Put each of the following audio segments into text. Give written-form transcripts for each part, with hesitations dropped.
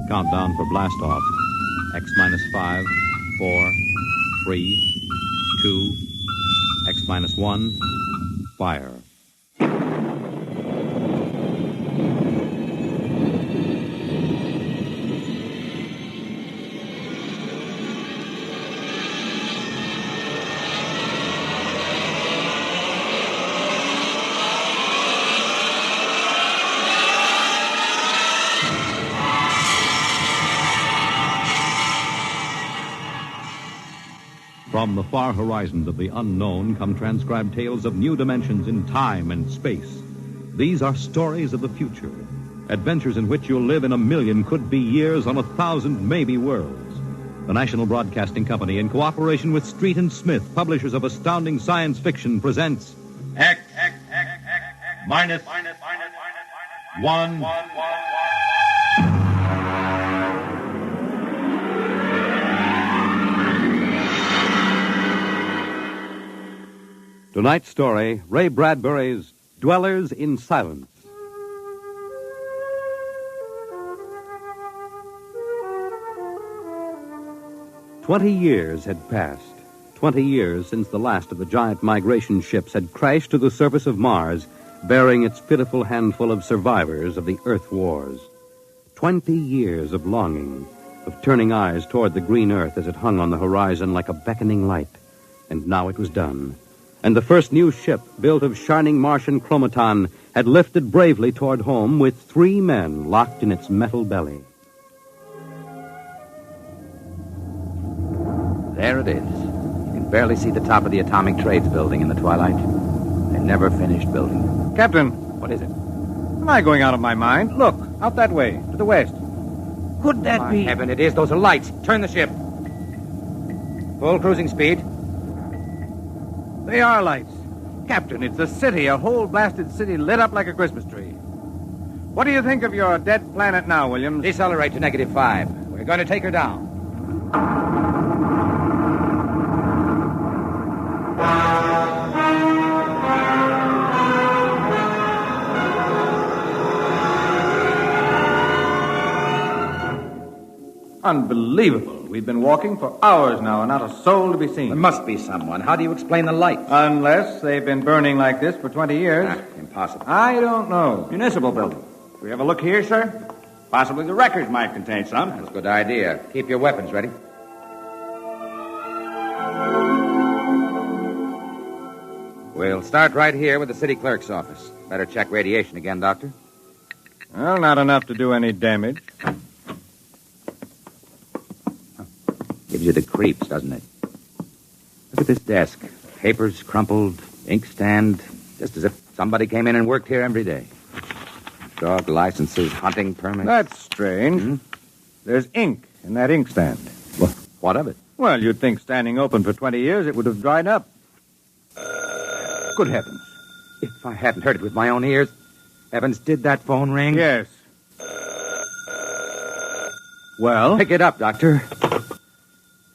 Countdown for blast off. X minus 5, 4, 3, 2, X minus 1, fire. From the far horizons of the unknown come transcribed tales of new dimensions in time and space. These are stories of the future, adventures in which you'll live in 1,000,000 could-be years on 1,000 maybe worlds. The National Broadcasting Company, in cooperation with Street and Smith, publishers of astounding science fiction, presents X minus 1. Tonight's story, Ray Bradbury's Dwellers in Silence. "20 years had passed. 20 years since the last of the giant migration ships had crashed to the surface of Mars, bearing its pitiful handful of survivors of the Earth Wars. 20 years of longing, of turning eyes toward the green Earth as it hung on the horizon like a beckoning light. And now it was done. And the first new ship, built of shining Martian chromaton, had lifted bravely toward home with 3 men locked in its metal belly. There it is. You can barely see the top of the Atomic Trades building in the twilight. They never finished building. Captain, What is it? am I going out of my mind? Look, out that way, to the west. Could that be... Heaven, it is. Those are lights. Turn the ship. Full cruising speed. They are lights. Captain, it's a city, a whole blasted city lit up like a Christmas tree. What do you think of your dead planet now, Williams? Decelerate to -5. We're going to take her down. Unbelievable. We've been walking for hours now and not a soul to be seen. There must be someone. How do you explain the lights? Unless they've been burning like this for 20 years. Impossible. I don't know. Municipal building. Do we have a look here, sir? Possibly the records might contain some. That's a good idea. Keep your weapons ready. We'll start right here with the city clerk's office. Better check radiation again, Doctor. Well, not enough to do any damage. Gives you the creeps, doesn't it? Look at this desk. Papers crumpled, inkstand, just as if somebody came in and worked here every day. Dog licenses, hunting permits. That's strange. There's ink in that inkstand. Well, what of it? Well, you'd think standing open for 20 years it would have dried up. Good heavens. If I hadn't heard it with my own ears. Heavens, did that phone ring? Yes. Well? Pick it up, Doctor.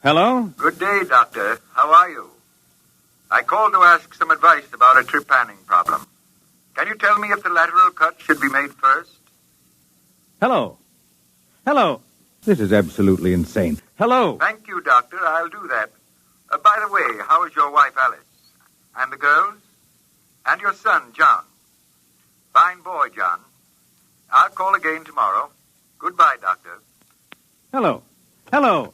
Hello? Good day, Doctor. How are you? I called to ask some advice about a trepanning problem. Can you tell me if the lateral cut should be made first? Hello? Hello? This is absolutely insane. Hello? Thank you, Doctor. I'll do that. By the way, how is your wife, Alice? And the girls? And your son, John? Fine boy, John. I'll call again tomorrow. Goodbye, Doctor. Hello? Hello?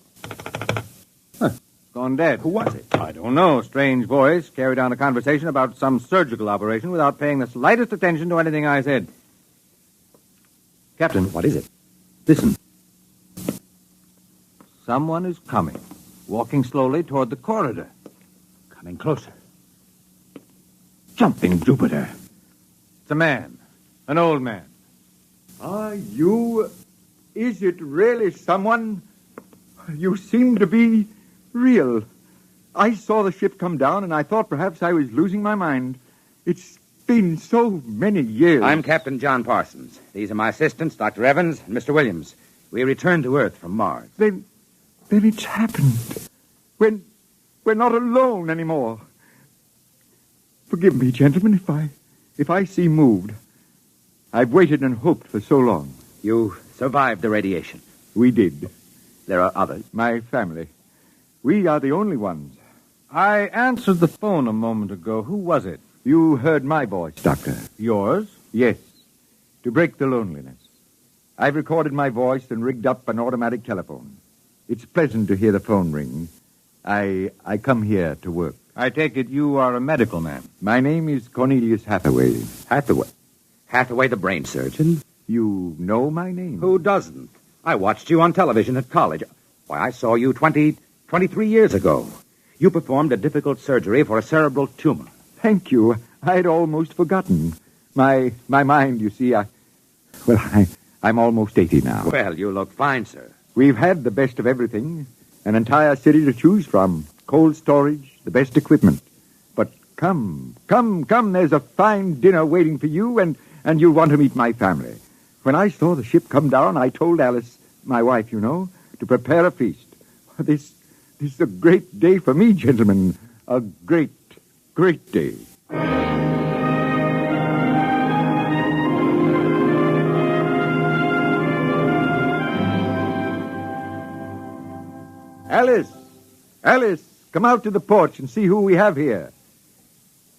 Gone dead. Who was it? I don't know. Strange voice carried on a conversation about some surgical operation without paying the slightest attention to anything I said. Captain. What is it? Listen. Someone is coming, walking slowly toward the corridor. Coming closer. Jumping Jupiter. It's a man. An old man. Are you... Is it really someone? You seem to be real. I saw the ship come down, and I thought perhaps I was losing my mind. It's been so many years. I'm Captain John Parsons. These are my assistants, Dr. Evans and Mr. Williams. We returned to Earth from Mars. Then it's happened. We're not alone anymore. Forgive me, gentlemen, if I seem moved. I've waited and hoped for so long. You survived the radiation. We did. There are others. My family. We are the only ones. I answered the phone a moment ago. Who was it? You heard my voice, Doctor. Yours? Yes. To break the loneliness. I've recorded my voice and rigged up an automatic telephone. It's pleasant to hear the phone ring. I come here to work. I take it you are a medical man. My name is Cornelius Hathaway. Hathaway? Hathaway, the brain surgeon? You know my name? Who doesn't? I watched you on television at college. Why, I saw you 23 years ago. You performed a difficult surgery for a cerebral tumor. Thank you. I'd almost forgotten. My mind, you see, I'm almost 80 now. Well, you look fine, sir. We've had the best of everything. An entire city to choose from. Cold storage, the best equipment. But come. There's a fine dinner waiting for you, and you'll want to meet my family. When I saw the ship come down, I told Alice, my wife, you know, to prepare a feast. This is a great day for me, gentlemen. A great day. Alice, come out to the porch and see who we have here.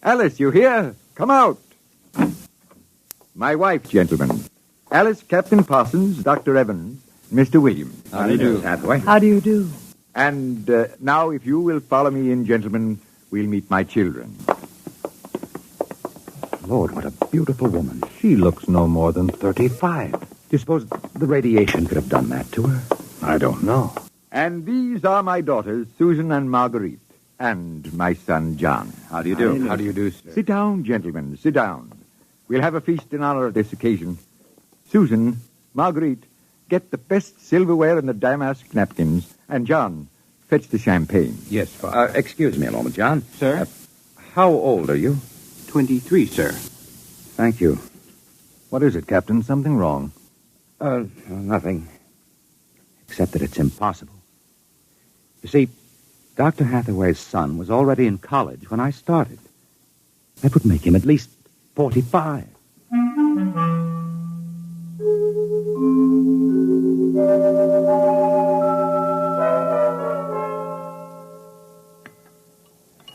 Alice, you here? Come out. My wife, gentlemen. Alice, Captain Parsons, Dr. Evans, Mr. Williams. How do you do, Hathaway? How do you do? And now, if you will follow me in, gentlemen, we'll meet my children. Lord, what a beautiful woman. She looks no more than 35. Do you suppose the radiation could have done that to her? I don't know. And these are my daughters, Susan and Marguerite, and my son, John. How do you do? How do you do, sir? Sit down, gentlemen, sit down. We'll have a feast in honor of this occasion. Susan, Marguerite, get the best silverware and the damask napkins. And John, fetch the champagne. Yes, Father. Excuse me a moment, John. Sir? How old are you? 23, sir. Thank you. What is it, Captain? Something wrong? Nothing. Except that it's impossible. You see, Dr. Hathaway's son was already in college when I started. That would make him at least 45.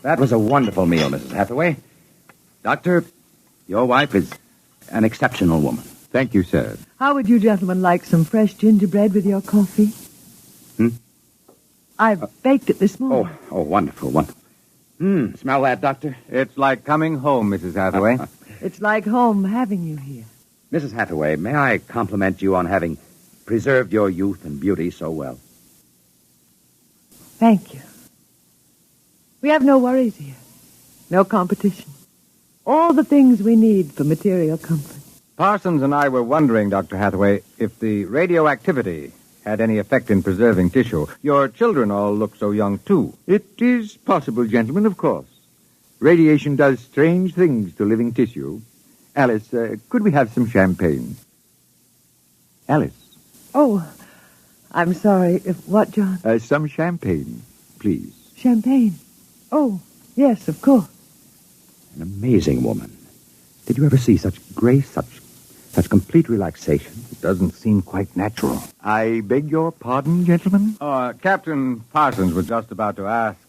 That was a wonderful meal, Mrs. Hathaway. Doctor, your wife is an exceptional woman. Thank you, sir. How would you gentlemen like some fresh gingerbread with your coffee? I baked it this morning. Oh, wonderful, wonderful. Smell that, Doctor? It's like coming home, Mrs. Hathaway. It's like home having you here. Mrs. Hathaway, may I compliment you on having preserved your youth and beauty so well? Thank you. We have no worries here. No competition. All the things we need for material comfort. Parsons and I were wondering, Dr. Hathaway, if the radioactivity had any effect in preserving tissue. Your children all look so young, too. It is possible, gentlemen, of course. Radiation does strange things to living tissue. Alice, could we have some champagne? Alice. Oh, I'm sorry. What, John? Some champagne, please. Champagne. Oh, yes, of course. An amazing woman. Did you ever see such grace, such complete relaxation? It doesn't seem quite natural. I beg your pardon, gentlemen? Captain Parsons was just about to ask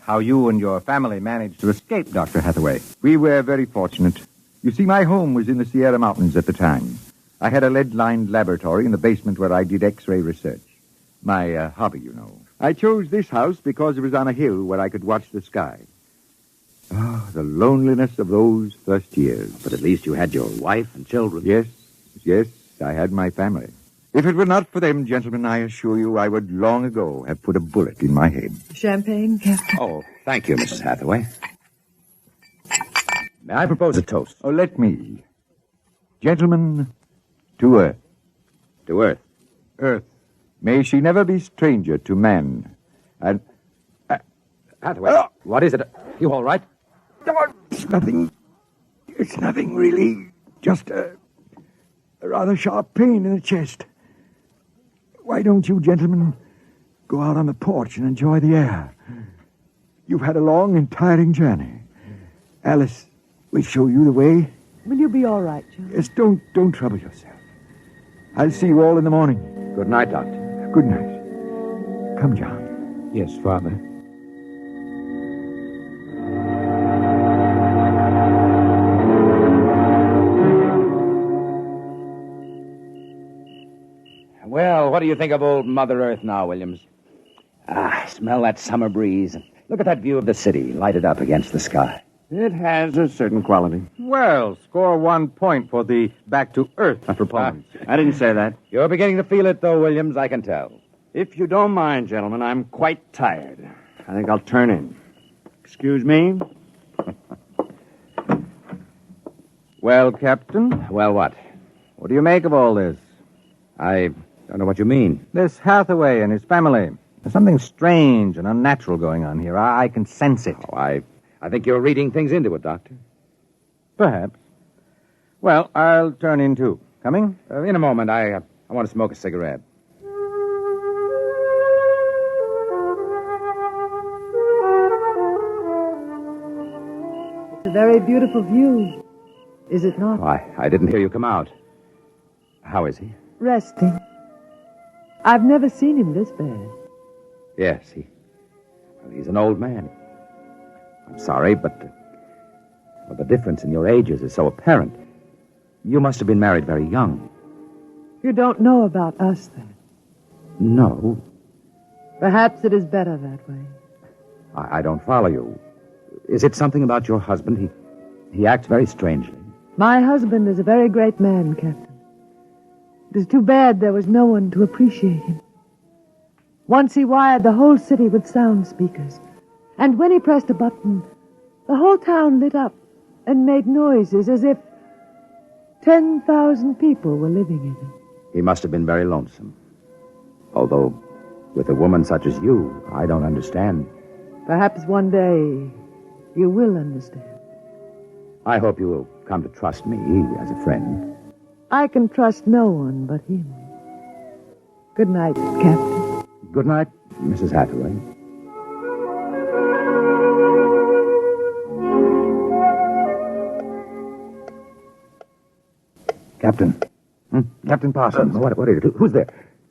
how you and your family managed to escape, Dr. Hathaway. We were very fortunate. You see, my home was in the Sierra Mountains at the time. I had a lead-lined laboratory in the basement where I did X-ray research. My hobby, you know. I chose this house because it was on a hill where I could watch the sky. Oh, the loneliness of those first years. But at least you had your wife and children. Yes, I had my family. If it were not for them, gentlemen, I assure you I would long ago have put a bullet in my head. Champagne, Captain? Oh, thank you, Mrs. Hathaway. May I propose a toast? Oh, let me. Gentlemen, to Earth. To Earth. Earth. May she never be stranger to man. And... Hathaway, what is it? You all right? Oh, it's nothing. It's nothing, really. Just a rather sharp pain in the chest. Why don't you gentlemen go out on the porch and enjoy the air? You've had a long and tiring journey. Alice, we'll show you the way. Will you be all right, John? Yes, don't trouble yourself. I'll see you all in the morning. Good night, Doctor. Good night. Come, John. Yes, Father. Well, what do you think of old Mother Earth now, Williams? Smell that summer breeze. Look at that view of the city, lighted up against the sky. It has a certain quality. Well, score 1 point for the back-to-earth proponents. I didn't say that. You're beginning to feel it, though, Williams, I can tell. If you don't mind, gentlemen, I'm quite tired. I think I'll turn in. Excuse me? Well, Captain, Well, what? what do you make of all this? I don't know what you mean. This Hathaway and his family. There's something strange and unnatural going on here. I can sense it. Oh, I think you're reading things into it, Doctor. Perhaps. Well, I'll turn in, too. Coming? In a moment, I want to smoke a cigarette. It's a very beautiful view, is it not? Oh, I didn't hear you come out. How is he? Resting. I've never seen him this bad. Yes, he's an old man. I'm sorry, but the difference in your ages is so apparent. You must have been married very young. You don't know about us, then. No, Perhaps it is better that way. I don't follow you. Is it something about your husband? He acts very strangely. My husband is a very great man, Captain. It is too bad there was no one to appreciate him. Once he wired the whole city with sound speakers. And when he pressed a button, the whole town lit up and made noises as if 10,000 people were living in it. He must have been very lonesome. Although, with a woman such as you, I don't understand. Perhaps one day you will understand. I hope you will come to trust me as a friend. I can trust no one but him. Good night, Captain. Good night, Mrs. Hathaway. Captain. Captain Parsons. What is it? Who's there?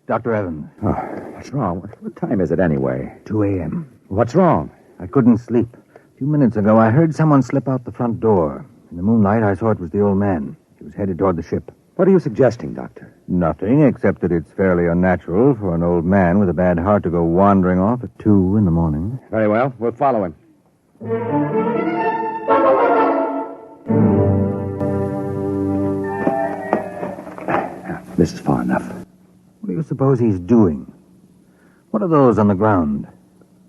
Dr. Evans. Oh, what's wrong? What time is it anyway? 2 a.m. What's wrong? I couldn't sleep. A few minutes ago, I heard someone slip out the front door. In the moonlight, I saw it was the old man. He was headed toward the ship. What are you suggesting, Doctor? Nothing, except that it's fairly unnatural for an old man with a bad heart to go wandering off at 2 in the morning. Very well. We'll follow him. This is far enough. What do you suppose he's doing? What are those on the ground?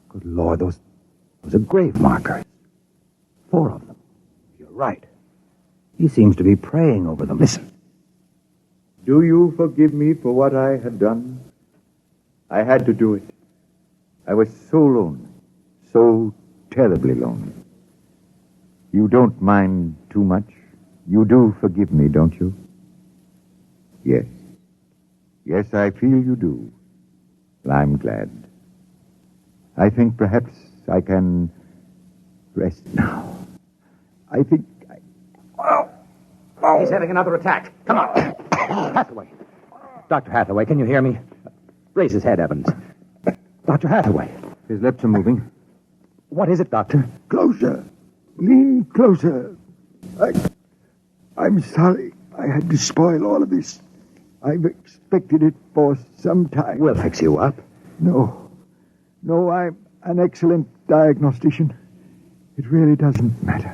Good Lord, those are grave markers. 4 of them. You're right. He seems to be praying over them. Listen. Do you forgive me for what I had done? I had to do it. I was so lonely, so terribly lonely. You don't mind too much? You do forgive me, don't you? Yes. Yes, I feel you do. Well, I'm glad. I think perhaps I can rest now. I think He's having another attack. Come on. Hathaway. Dr. Hathaway, can you hear me? Raise his head, Evans. Dr. Hathaway. His lips are moving. What is it, Doctor? Closer. Lean closer. I'm sorry I had to spoil all of this. I've expected it for some time. We'll fix you up. No, I'm an excellent diagnostician. It really doesn't matter.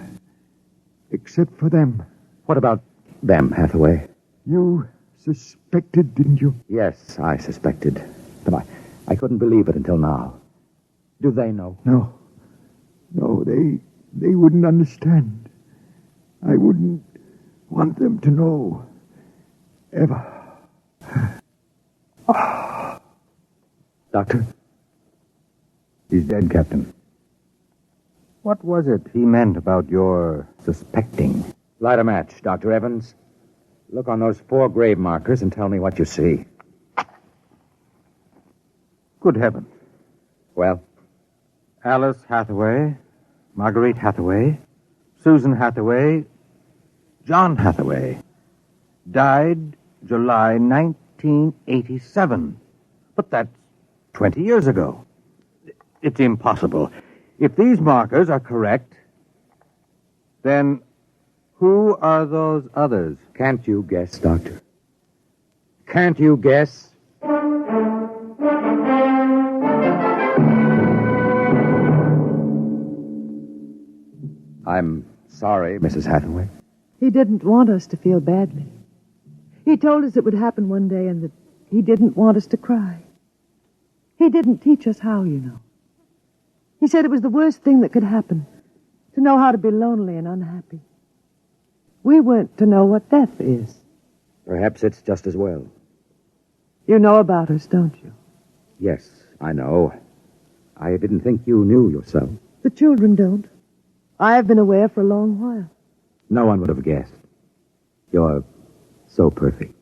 Except for them. What about them, Hathaway? You suspected, didn't you? Yes, I suspected. But I couldn't believe it until now. Do they know? No, they wouldn't understand. I wouldn't want them to know. Ever. Doctor? He's dead, Captain. What was it he meant about your suspecting? Light a match, Dr. Evans. Look on those 4 grave markers and tell me what you see. Good heavens. Well? Alice Hathaway, Marguerite Hathaway, Susan Hathaway, John Hathaway. Died July 1987. But that's 20 years ago. It's impossible. If these markers are correct, then who are those others? Can't you guess, Doctor? Can't you guess? I'm sorry, Mrs. Hathaway. He didn't want us to feel badly. He told us it would happen one day and that he didn't want us to cry. He didn't teach us how, you know. He said it was the worst thing that could happen, to know how to be lonely and unhappy. We weren't to know what death is. Perhaps it's just as well. You know about us, don't you? Yes, I know. I didn't think you knew yourself. The children don't. I've been aware for a long while. No one would have guessed. You're so perfect.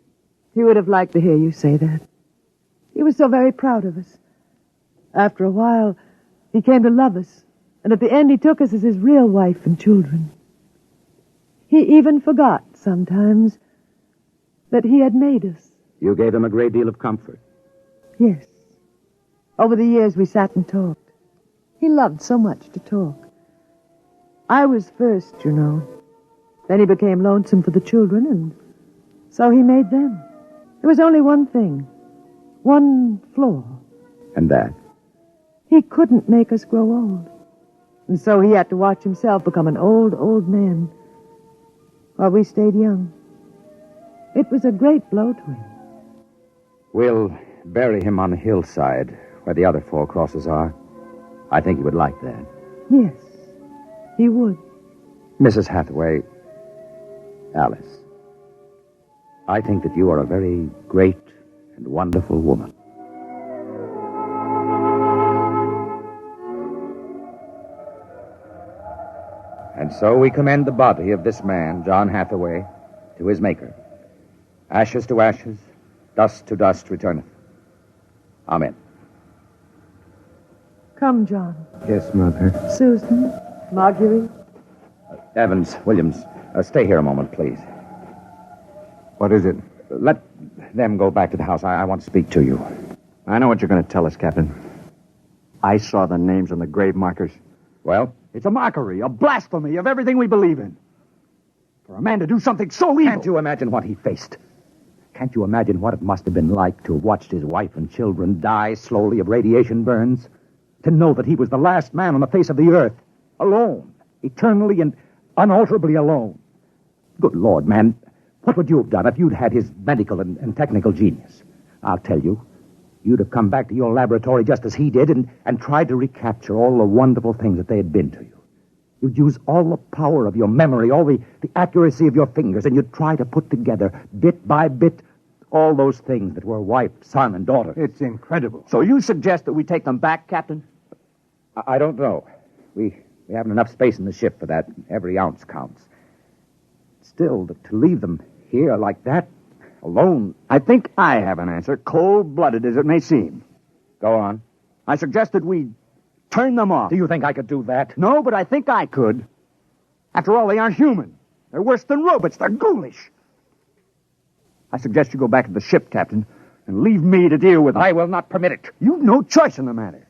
He would have liked to hear you say that. He was so very proud of us. After a while, he came to love us, and at the end he took us as his real wife and children. He even forgot, sometimes, that he had made us. You gave him a great deal of comfort. Yes. Over the years, we sat and talked. He loved so much to talk. I was first, you know. Then he became lonesome for the children, and so he made them. There was only one thing. One flaw. And that? He couldn't make us grow old. And so he had to watch himself become an old, old man while we stayed young. It was a great blow to him. We'll bury him on the hillside where the other 4 crosses are. I think he would like that. Yes, he would. Mrs. Hathaway, Alice, I think that you are a very great and wonderful woman. And so we commend the body of this man, John Hathaway, to his Maker. Ashes to ashes, dust to dust returneth. Amen. Come, John. Yes, Mother. Susan, Marguerite. Evans, Williams, stay here a moment, please. What is it? Let them go back to the house. I want to speak to you. I know what you're going to tell us, Captain. I saw the names on the grave markers. Well? It's a mockery, a blasphemy of everything we believe in. For a man to do something so evil. Can't you imagine what he faced? Can't you imagine what it must have been like to have watched his wife and children die slowly of radiation burns? To know that he was the last man on the face of the earth. Alone. Eternally and unalterably alone. Good Lord, man. What would you have done if you'd had his medical and technical genius? I'll tell you. You'd have come back to your laboratory just as he did and tried to recapture all the wonderful things that they had been to you. You'd use all the power of your memory, all the accuracy of your fingers, and you'd try to put together, bit by bit, all those things that were wife, son, and daughter. It's incredible. So you suggest that we take them back, Captain? I don't know. We haven't enough space in the ship for that. Every ounce counts. Still, to leave them here like that, alone. I think I have an answer, cold-blooded as it may seem. Go on. I suggested we turn them off. Do you think I could do that? No, but I think I could. After all, they aren't human. They're worse than robots. They're ghoulish. I suggest you go back to the ship, Captain, and leave me to deal with them. I will not permit it. You've no choice in the matter.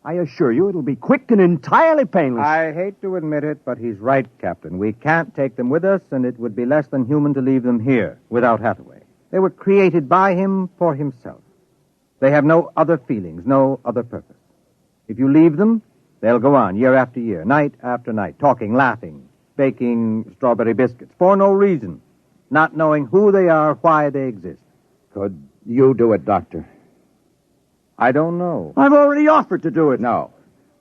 I assure you it'll be quick and entirely painless. I hate to admit it, but he's right, Captain. We can't take them with us, and it would be less than human to leave them here without Hathaway. They were created by him for himself. They have no other feelings, no other purpose. If you leave them, they'll go on year after year, night after night, talking, laughing, baking strawberry biscuits for no reason, not knowing who they are, why they exist. Could you do it, Doctor? I don't know. I've already offered to do it. No,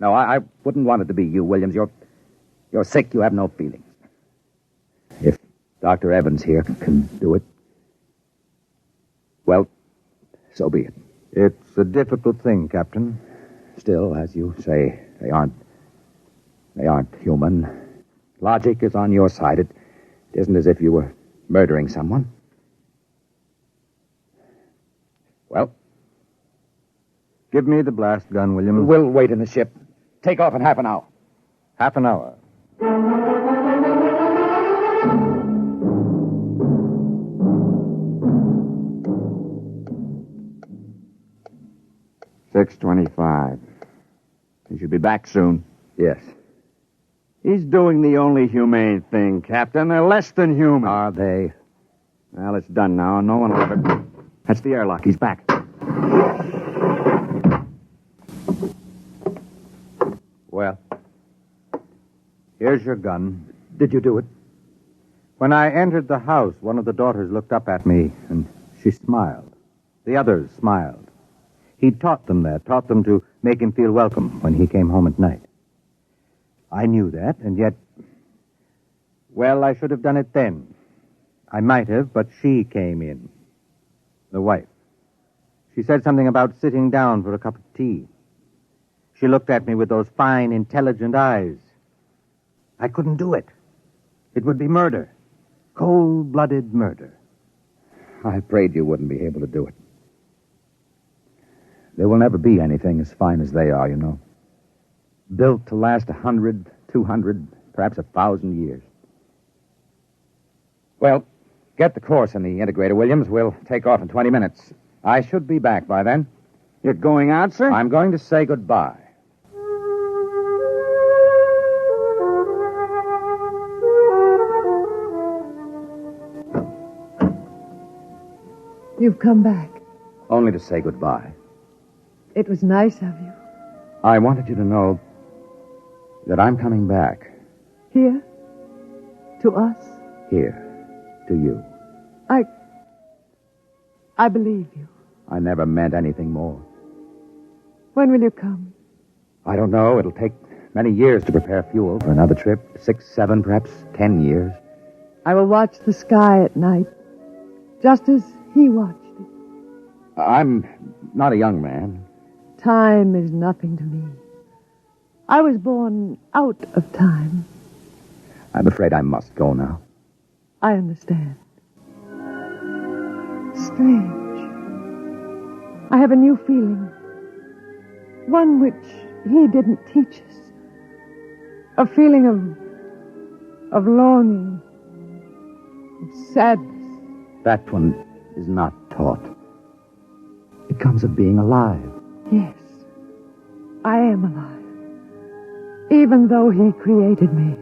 I wouldn't want it to be you, Williams. You're sick. You have no feelings. If Dr. Evans here can do it, well, so be it. It's a difficult thing, Captain. Still, as you say, they aren't human. Logic is on your side. It isn't as if you were murdering someone. Well, give me the blast gun, William. We'll wait in the ship. Take off in half an hour. Half an hour. 6:25. He should be back soon. Yes. He's doing the only humane thing, Captain. They're less than human. Are they? Well, it's done now. No one will ever... That's the airlock. He's back. Well, here's your gun. Did you do it? When I entered the house, one of the daughters looked up at me, and she smiled. The others smiled. He taught them that, taught them to make him feel welcome when he came home at night. I knew that, and yet... Well, I should have done it then. I might have, but she came in. The wife. She said something about sitting down for a cup of tea. She looked at me with those fine, intelligent eyes. I couldn't do it. It would be murder. Cold-blooded murder. I prayed you wouldn't be able to do it. There will never be anything as fine as they are, you know. Built to last 100, 200, perhaps 1,000 years. Well, get the course in the integrator, Williams. We'll take off in 20 minutes. I should be back by then. You're going out, sir? I'm going to say goodbye. You've come back. Only to say goodbye. It was nice of you. I wanted you to know that I'm coming back. Here? To us? Here. To you. I believe you. I never meant anything more. When will you come? I don't know. It'll take many years to prepare fuel for another trip. 6, 7, perhaps 10 years. I will watch the sky at night, just as he watched it. I'm not a young man. Time is nothing to me. I was born out of time. I'm afraid I must go now. I understand. Strange. I have a new feeling. One which he didn't teach us. A feeling of longing, of sadness. That one is not taught. It comes of being alive. Yes, I am alive. Even though he created me,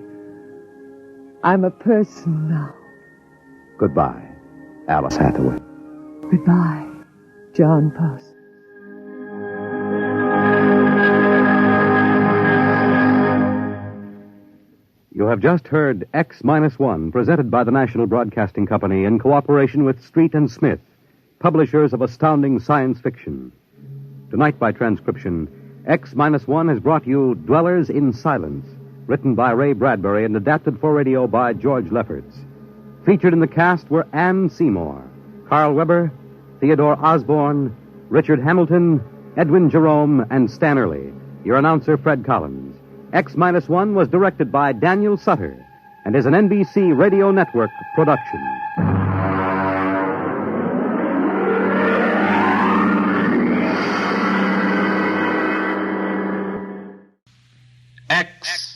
I'm a person now. Goodbye, Alice Hathaway. Goodbye, John Parsons. You have just heard X-1, presented by the National Broadcasting Company in cooperation with Street and Smith, publishers of astounding science fiction. Tonight, by transcription, X-1 has brought you Dwellers in Silence, written by Ray Bradbury and adapted for radio by George Lefferts. Featured in the cast were Anne Seymour, Carl Weber, Theodore Osborne, Richard Hamilton, Edwin Jerome, and Stan Early. Your announcer, Fred Collins. X-1 was directed by Daniel Sutter and is an NBC Radio Network production. X-1